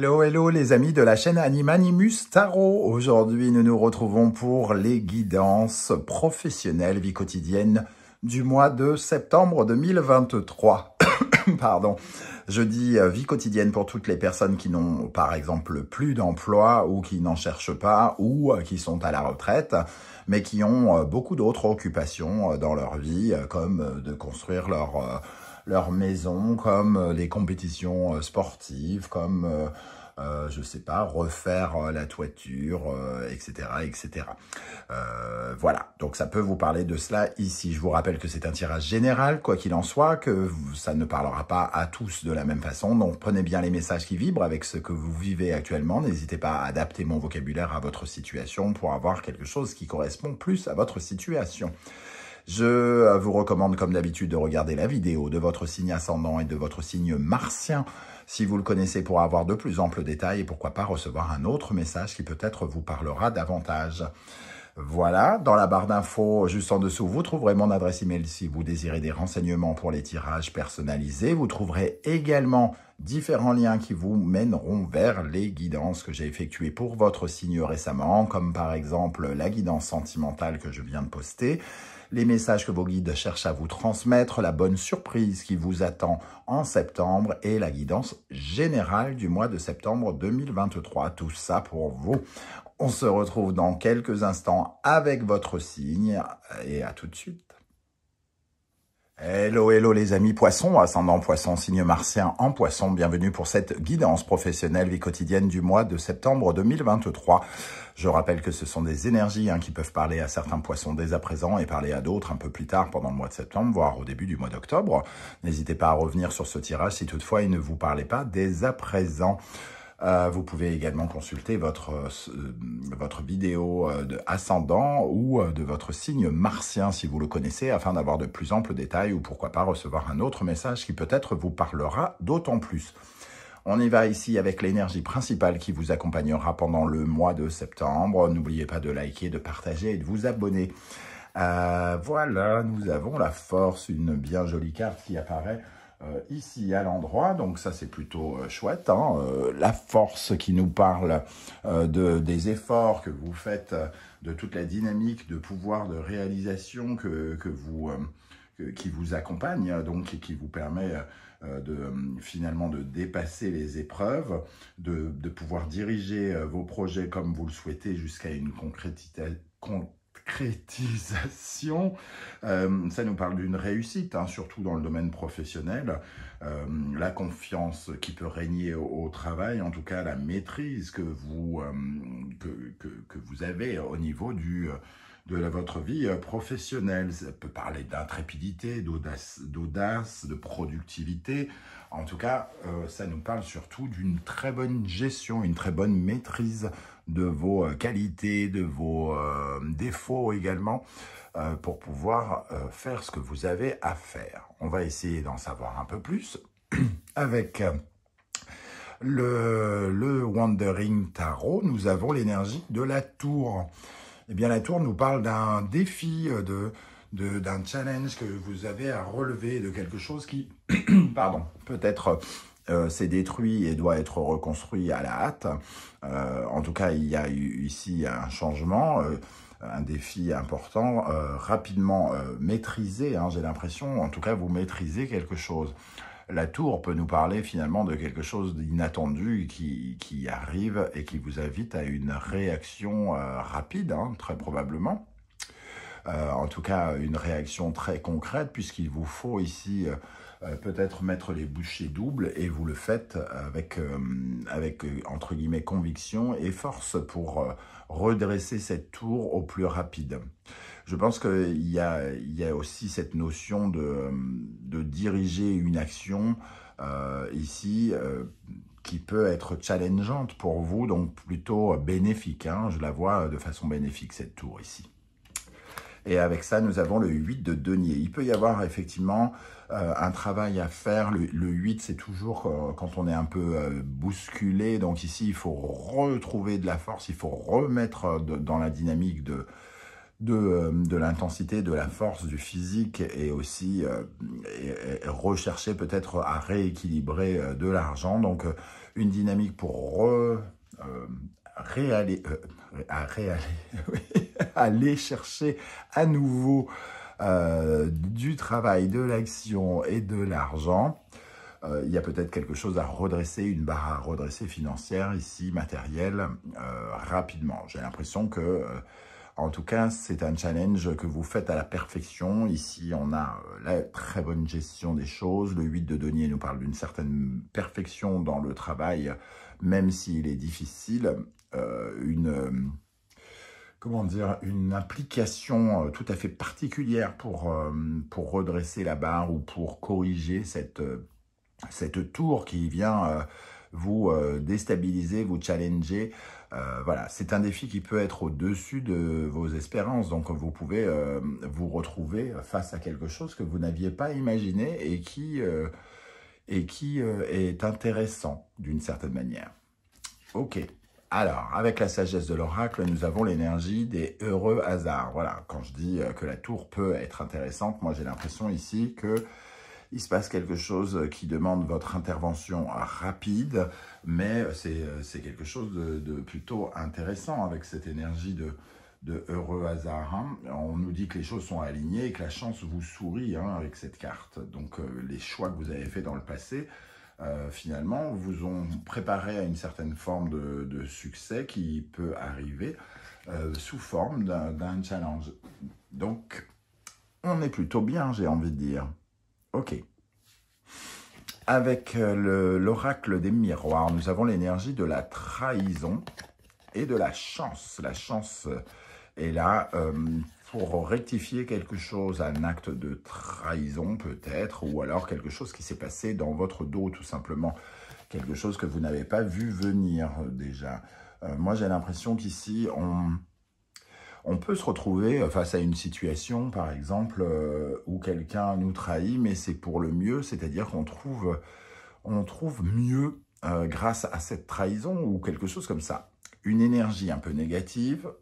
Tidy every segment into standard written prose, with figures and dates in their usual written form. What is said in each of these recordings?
Hello, hello les amis de la chaîne Animanimus Tarot. Aujourd'hui, nous nous retrouvons pour les guidances professionnelles vie quotidienne du mois de septembre 2023. Pardon. Je dis vie quotidienne pour toutes les personnes qui n'ont par exemple plus d'emploi ou qui n'en cherchent pas ou qui sont à la retraite, mais qui ont beaucoup d'autres occupations dans leur vie, comme de construire leur maison, comme les compétitions sportives, comme, je sais pas, refaire la toiture, etc., etc. Voilà, donc ça peut vous parler de cela ici. Je vous rappelle que c'est un tirage général, quoi qu'il en soit, que ça ne parlera pas à tous de la même façon. Donc prenez bien les messages qui vibrent avec ce que vous vivez actuellement. N'hésitez pas à adapter mon vocabulaire à votre situation pour avoir quelque chose qui correspond plus à votre situation. Je vous recommande comme d'habitude de regarder la vidéo de votre signe ascendant et de votre signe martien si vous le connaissez pour avoir de plus amples détails et pourquoi pas recevoir un autre message qui peut-être vous parlera davantage. Voilà, dans la barre d'infos juste en dessous, vous trouverez mon adresse email si vous désirez des renseignements pour les tirages personnalisés. Vous trouverez également différents liens qui vous mèneront vers les guidances que j'ai effectuées pour votre signe récemment, comme par exemple la guidance sentimentale que je viens de poster, les messages que vos guides cherchent à vous transmettre, la bonne surprise qui vous attend en septembre et la guidance générale du mois de septembre 2023. Tout ça pour vous. On se retrouve dans quelques instants avec votre signe et à tout de suite. Hello, hello les amis poissons, ascendant poisson, signe martien en poisson. Bienvenue pour cette guidance professionnelle vie quotidienne du mois de septembre 2023. Je rappelle que ce sont des énergies qui peuvent parler à certains poissons dès à présent et parler à d'autres un peu plus tard pendant le mois de septembre, voire au début du mois d'octobre. N'hésitez pas à revenir sur ce tirage si toutefois il ne vous parlait pas dès à présent. Vous pouvez également consulter votre vidéo de ascendant ou de votre signe martien si vous le connaissez afin d'avoir de plus amples détails ou pourquoi pas recevoir un autre message qui peut-être vous parlera d'autant plus. On y va ici avec l'énergie principale qui vous accompagnera pendant le mois de septembre. N'oubliez pas de liker, de partager et de vous abonner. Voilà, nous avons la force, une bien jolie carte qui apparaît ici à l'endroit, donc ça c'est plutôt chouette, la force qui nous parle des efforts que vous faites, de toute la dynamique de pouvoir de réalisation qui vous accompagne, donc et qui vous permet finalement de dépasser les épreuves, de pouvoir diriger vos projets comme vous le souhaitez jusqu'à une concrétisation. Ça nous parle d'une réussite, surtout dans le domaine professionnel, la confiance qui peut régner au travail, en tout cas la maîtrise que vous avez au niveau de votre vie professionnelle. Ça peut parler d'intrépidité, d'audace, de productivité. En tout cas, ça nous parle surtout d'une très bonne gestion, une très bonne maîtrise de vos qualités, de vos défauts également, pour pouvoir faire ce que vous avez à faire. On va essayer d'en savoir un peu plus avec le Wandering Tarot. Nous avons l'énergie de la tour. Eh bien, la tour nous parle d'un défi, d'un challenge que vous avez à relever, de quelque chose qui, pardon, peut-être s'est détruit et doit être reconstruit à la hâte. En tout cas, il y a eu ici un changement, un défi important, rapidement maîtrisé, j'ai l'impression. En tout cas, vous maîtrisez quelque chose. La tour peut nous parler finalement de quelque chose d'inattendu qui arrive et qui vous invite à une réaction rapide, très probablement. En tout cas, une réaction très concrète puisqu'il vous faut ici peut-être mettre les bouchées doubles et vous le faites avec entre guillemets, conviction et force pour redresser cette tour au plus rapide. Je pense qu'il y a aussi cette notion de diriger une action ici qui peut être challengeante pour vous, donc plutôt bénéfique. Je la vois de façon bénéfique, cette tour ici. Et avec ça, nous avons le 8 de denier. Il peut y avoir effectivement un travail à faire. Le 8, c'est toujours quand on est un peu bousculé. Donc ici, il faut retrouver de la force. Il faut remettre dans la dynamique de l'intensité, de la force, du physique et aussi rechercher peut-être à rééquilibrer de l'argent. Donc, une dynamique pour aller chercher à nouveau du travail, de l'action et de l'argent. Il y a peut-être quelque chose à redresser, une barre à redresser financière ici, matérielle, rapidement. J'ai l'impression que, en tout cas, c'est un challenge que vous faites à la perfection. Ici, on a la très bonne gestion des choses. Le 8 de denier nous parle d'une certaine perfection dans le travail, même s'il est difficile. Comment dire, une implication tout à fait particulière pour redresser la barre ou pour corriger cette tour qui vient vous déstabiliser, vous challenger. Voilà, c'est un défi qui peut être au-dessus de vos espérances. Donc, vous pouvez vous retrouver face à quelque chose que vous n'aviez pas imaginé et qui est intéressant d'une certaine manière. Ok. Alors, avec la sagesse de l'oracle, nous avons l'énergie des heureux hasards. Voilà, quand je dis que la tour peut être intéressante, moi j'ai l'impression ici qu'il se passe quelque chose qui demande votre intervention rapide, mais c'est quelque chose de plutôt intéressant avec cette énergie de heureux hasard. Hein. On nous dit que les choses sont alignées et que la chance vous sourit avec cette carte. Donc, les choix que vous avez faits dans le passé, finalement, vous ont préparé à une certaine forme de succès qui peut arriver sous forme d'un challenge. Donc, on est plutôt bien, j'ai envie de dire. Ok. Avec l'oracle des miroirs, nous avons l'énergie de la trahison et de la chance. La chance est là pour rectifier quelque chose, un acte de trahison peut-être, ou alors quelque chose qui s'est passé dans votre dos tout simplement, quelque chose que vous n'avez pas vu venir déjà. Moi j'ai l'impression qu'ici on peut se retrouver face à une situation par exemple où quelqu'un nous trahit, mais c'est pour le mieux, c'est-à-dire qu'on trouve mieux grâce à cette trahison ou quelque chose comme ça. Une énergie un peu négative,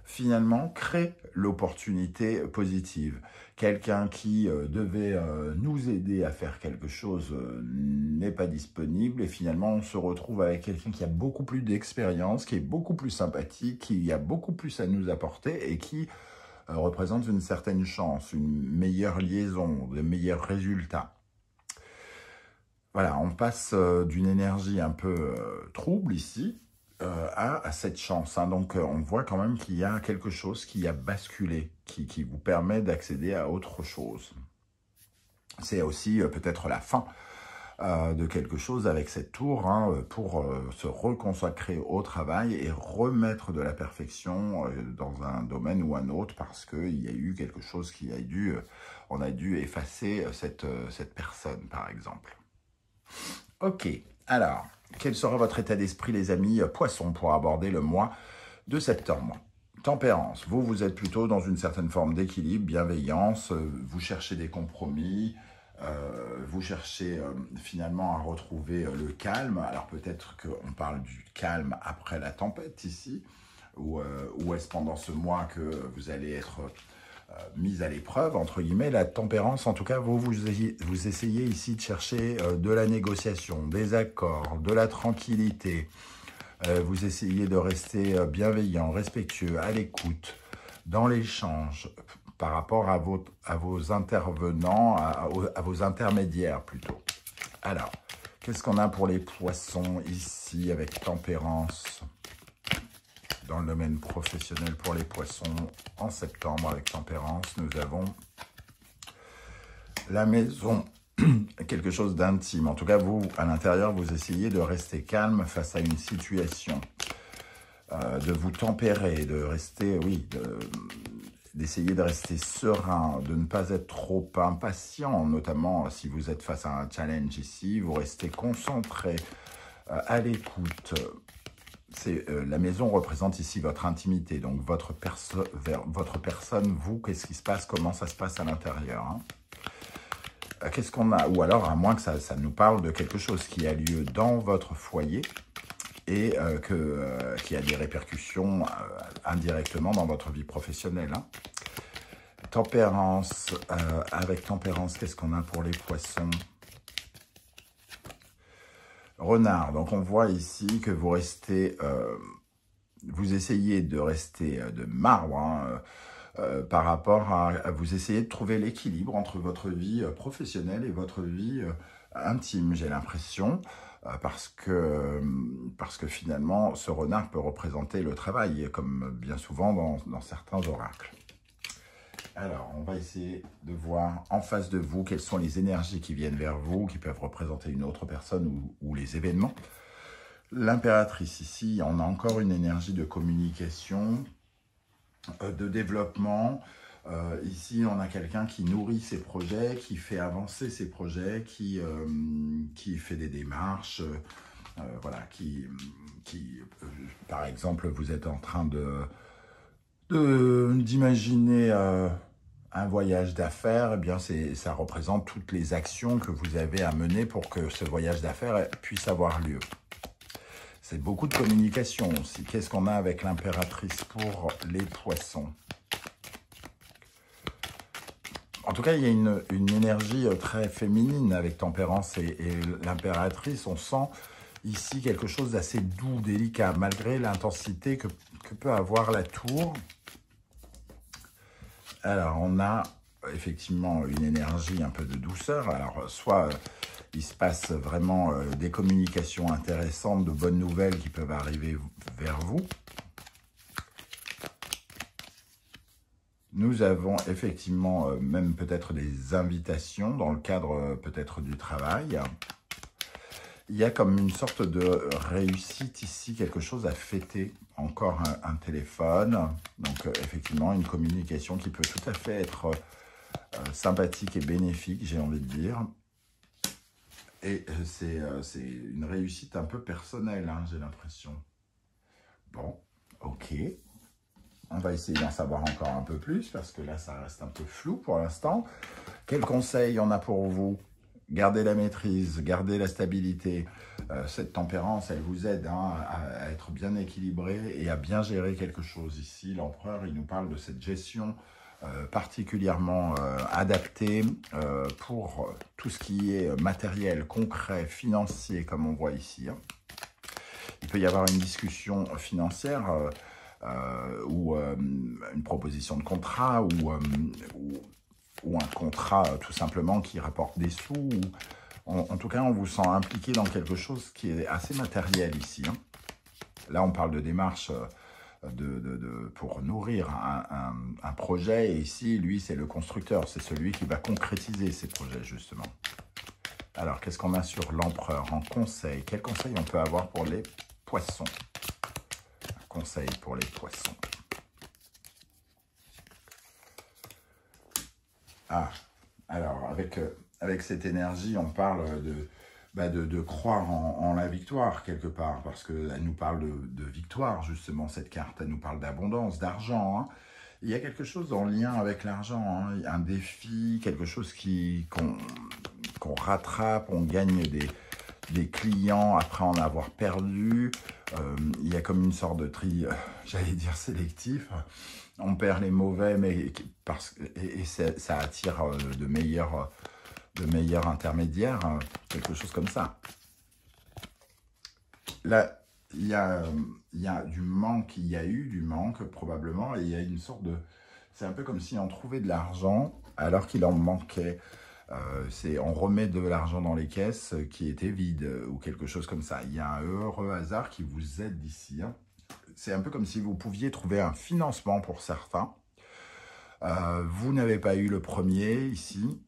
finalement, crée l'opportunité positive. Quelqu'un qui devait nous aider à faire quelque chose n'est pas disponible et finalement, on se retrouve avec quelqu'un qui a beaucoup plus d'expérience, qui est beaucoup plus sympathique, qui a beaucoup plus à nous apporter et qui représente une certaine chance, une meilleure liaison, de meilleurs résultats. Voilà, on passe d'une énergie un peu trouble ici, à cette chance. Hein. Donc, on voit quand même qu'il y a quelque chose qui a basculé, qui vous permet d'accéder à autre chose. C'est aussi peut-être la fin de quelque chose avec cette tour pour se reconsacrer au travail et remettre de la perfection dans un domaine ou un autre parce qu'il y a eu quelque chose qui a dû, on a dû effacer cette personne, par exemple. Ok, alors... Quel sera votre état d'esprit, les amis poissons, pour aborder le mois de septembre? Tempérance, vous êtes plutôt dans une certaine forme d'équilibre, bienveillance, vous cherchez des compromis, vous cherchez finalement à retrouver le calme. Alors peut-être qu'on parle du calme après la tempête ici, ou est-ce pendant ce mois que vous allez être... mise à l'épreuve, entre guillemets, la tempérance, en tout cas, vous essayez ici de chercher de la négociation, des accords, de la tranquillité. Vous essayez de rester bienveillant, respectueux, à l'écoute, dans l'échange, par rapport à vos intervenants, à vos intermédiaires plutôt. Alors, qu'est-ce qu'on a pour les poissons ici avec tempérance ? Dans le domaine professionnel pour les poissons, en septembre avec tempérance, nous avons la maison, quelque chose d'intime. En tout cas, vous, à l'intérieur, vous essayez de rester calme face à une situation, de vous tempérer, de rester, oui, d'essayer de rester serein, de ne pas être trop impatient, notamment si vous êtes face à un challenge ici, vous restez concentré, à l'écoute. La maison représente ici votre intimité, donc votre personne, vous, qu'est-ce qui se passe, comment ça se passe à l'intérieur. Hein. Qu'est-ce qu'on a? Ou alors, à moins que ça nous parle de quelque chose qui a lieu dans votre foyer, et qui a des répercussions indirectement dans votre vie professionnelle. Hein. Tempérance, avec tempérance, qu'est-ce qu'on a pour les poissons? Renard, donc on voit ici que vous restez, vous essayez de rester de marbre, hein, par rapport à vous essayez de trouver l'équilibre entre votre vie professionnelle et votre vie intime, j'ai l'impression, parce que finalement, ce renard peut représenter le travail, comme bien souvent dans certains oracles. Alors, on va essayer de voir en face de vous quelles sont les énergies qui viennent vers vous, qui peuvent représenter une autre personne ou les événements. L'impératrice, ici, on a encore une énergie de communication, de développement. Ici, on a quelqu'un qui nourrit ses projets, qui fait avancer ses projets, qui fait des démarches, voilà, par exemple, vous êtes en train d'imaginer un voyage d'affaires, eh bien ça représente toutes les actions que vous avez à mener pour que ce voyage d'affaires puisse avoir lieu. C'est beaucoup de communication aussi. Qu'est-ce qu'on a avec l'impératrice pour les poissons? En tout cas, il y a une énergie très féminine avec tempérance et l'impératrice. On sent ici quelque chose d'assez doux, délicat, malgré l'intensité que peut avoir la tour. Alors, on a effectivement une énergie un peu de douceur. Alors, soit il se passe vraiment des communications intéressantes, de bonnes nouvelles qui peuvent arriver vers vous. Nous avons effectivement même peut-être des invitations dans le cadre peut-être du travail. Il y a comme une sorte de réussite ici, quelque chose à fêter. Encore un téléphone, donc effectivement une communication qui peut tout à fait être sympathique et bénéfique, j'ai envie de dire. Et c'est une réussite un peu personnelle, hein, j'ai l'impression. Bon, ok. On va essayer d'en savoir encore un peu plus, parce que là, ça reste un peu flou pour l'instant. Quels conseils on a pour vous? Gardez la maîtrise, gardez la stabilité. Cette tempérance, elle vous aide hein, à être bien équilibré et à bien gérer quelque chose. Ici, l'empereur, il nous parle de cette gestion particulièrement adaptée pour tout ce qui est matériel, concret, financier, comme on voit ici. Hein. Il peut y avoir une discussion financière ou une proposition de contrat ou un contrat tout simplement qui rapporte des sous. En tout cas, on vous sent impliqué dans quelque chose qui est assez matériel ici. Hein. Là, on parle de démarche pour nourrir un projet. Et ici, lui, c'est le constructeur. C'est celui qui va concrétiser ces projets, justement. Alors, qu'est-ce qu'on a sur l'empereur en conseil? Quel conseil on peut avoir pour les poissons? Un conseil pour les poissons. Ah, alors, avec cette énergie, on parle de croire en la victoire, quelque part, parce qu'elle nous parle de victoire, justement, cette carte. Elle nous parle d'abondance, d'argent. Hein. Il y a quelque chose en lien avec l'argent, hein. Un défi, quelque chose qu'on rattrape, on gagne des clients après en avoir perdu. Il y a comme une sorte de tri, j'allais dire sélectif. On perd les mauvais, mais ça attire de meilleurs intermédiaires, quelque chose comme ça. Là, il y a du manque, il y a eu du manque probablement, et il y a une sorte de... C'est un peu comme si on trouvait de l'argent alors qu'il en manquait. On remet de l'argent dans les caisses qui étaient vides ou quelque chose comme ça. Il y a un heureux hasard qui vous aide ici. Hein. C'est un peu comme si vous pouviez trouver un financement pour certains. Vous n'avez pas eu le premier ici.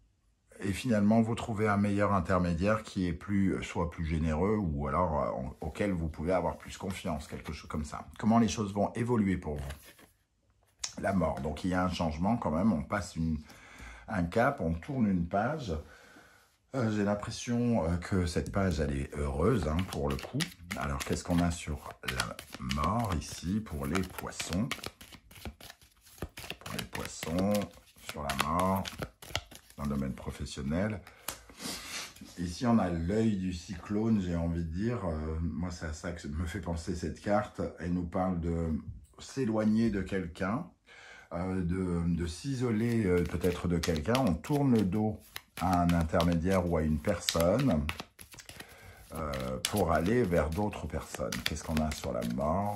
Et finalement, vous trouvez un meilleur intermédiaire qui est soit plus généreux ou alors auquel vous pouvez avoir plus confiance, quelque chose comme ça. Comment les choses vont évoluer pour vous? La mort. Donc, il y a un changement quand même. On passe un cap, on tourne une page. J'ai l'impression que cette page, elle est heureuse hein, pour le coup. Alors, qu'est-ce qu'on a sur la mort ici pour les poissons? Pour les poissons, sur la mort, dans le domaine professionnel. Ici, on a l'œil du cyclone, j'ai envie de dire. Moi, c'est à ça que me fait penser cette carte. Elle nous parle de s'éloigner de quelqu'un, de s'isoler peut-être de quelqu'un. On tourne le dos à un intermédiaire ou à une personne pour aller vers d'autres personnes. Qu'est-ce qu'on a sur la mort?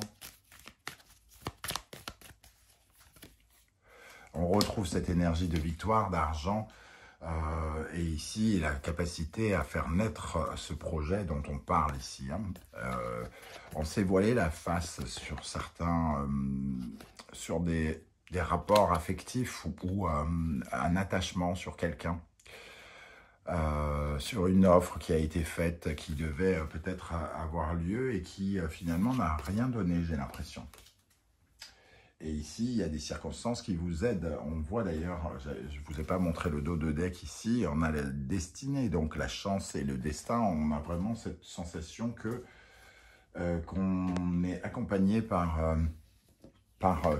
On retrouve cette énergie de victoire, d'argent, et ici, la capacité à faire naître ce projet dont on parle ici. On s'est voilé la face sur certains, sur des rapports affectifs ou un attachement sur quelqu'un. Sur une offre qui a été faite, qui devait peut-être avoir lieu et qui finalement n'a rien donné, j'ai l'impression. Et ici, il y a des circonstances qui vous aident. On voit d'ailleurs, je ne vous ai pas montré le dos de deck ici, on a la destinée, donc la chance et le destin. On a vraiment cette sensation que qu'on est accompagné par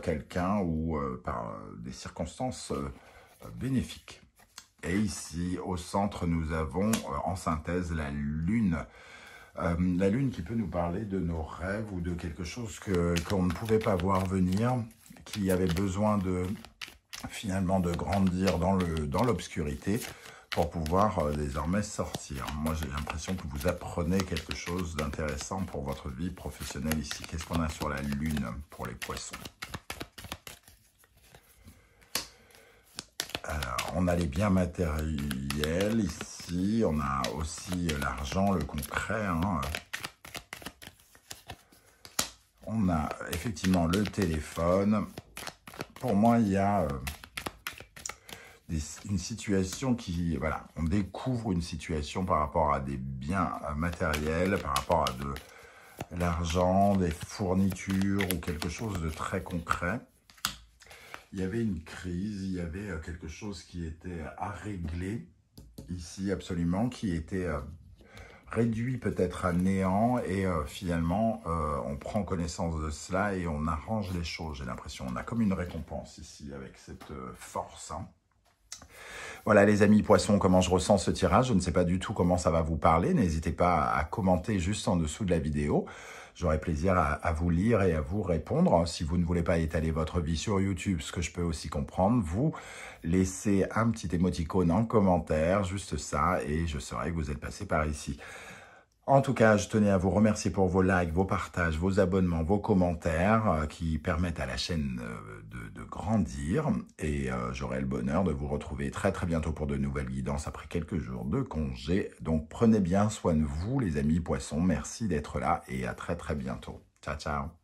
quelqu'un ou par des circonstances bénéfiques. Et ici, au centre, nous avons en synthèse la lune. La lune qui peut nous parler de nos rêves ou de quelque chose qu'on ne pouvait pas voir venir, qui avait besoin finalement de grandir dans l'obscurité pour pouvoir désormais sortir. Moi, j'ai l'impression que vous apprenez quelque chose d'intéressant pour votre vie professionnelle ici. Qu'est-ce qu'on a sur la lune pour les poissons? Alors, on a les biens matériels ici, on a aussi l'argent, le concret. On a effectivement le téléphone. Pour moi, il y a une situation qui... Voilà, on découvre une situation par rapport à des biens matériels, par rapport à de l'argent, des fournitures ou quelque chose de très concret. Il y avait une crise, il y avait quelque chose qui était à régler ici absolument, qui était réduit peut-être à néant et finalement on prend connaissance de cela et on arrange les choses, j'ai l'impression. On a comme une récompense ici avec cette force. Voilà les amis poissons, comment je ressens ce tirage. Je ne sais pas du tout comment ça va vous parler. N'hésitez pas à commenter juste en dessous de la vidéo. J'aurai plaisir à vous lire et à vous répondre. Si vous ne voulez pas étaler votre vie sur YouTube, ce que je peux aussi comprendre, vous laissez un petit émoticône en commentaire, juste ça, et je saurai que vous êtes passé par ici. En tout cas, je tenais à vous remercier pour vos likes, vos partages, vos abonnements, vos commentaires qui permettent à la chaîne de grandir. Et j'aurai le bonheur de vous retrouver très très bientôt pour de nouvelles guidances après quelques jours de congé. Donc prenez bien soin de vous les amis poissons. Merci d'être là et à très très bientôt. Ciao ciao.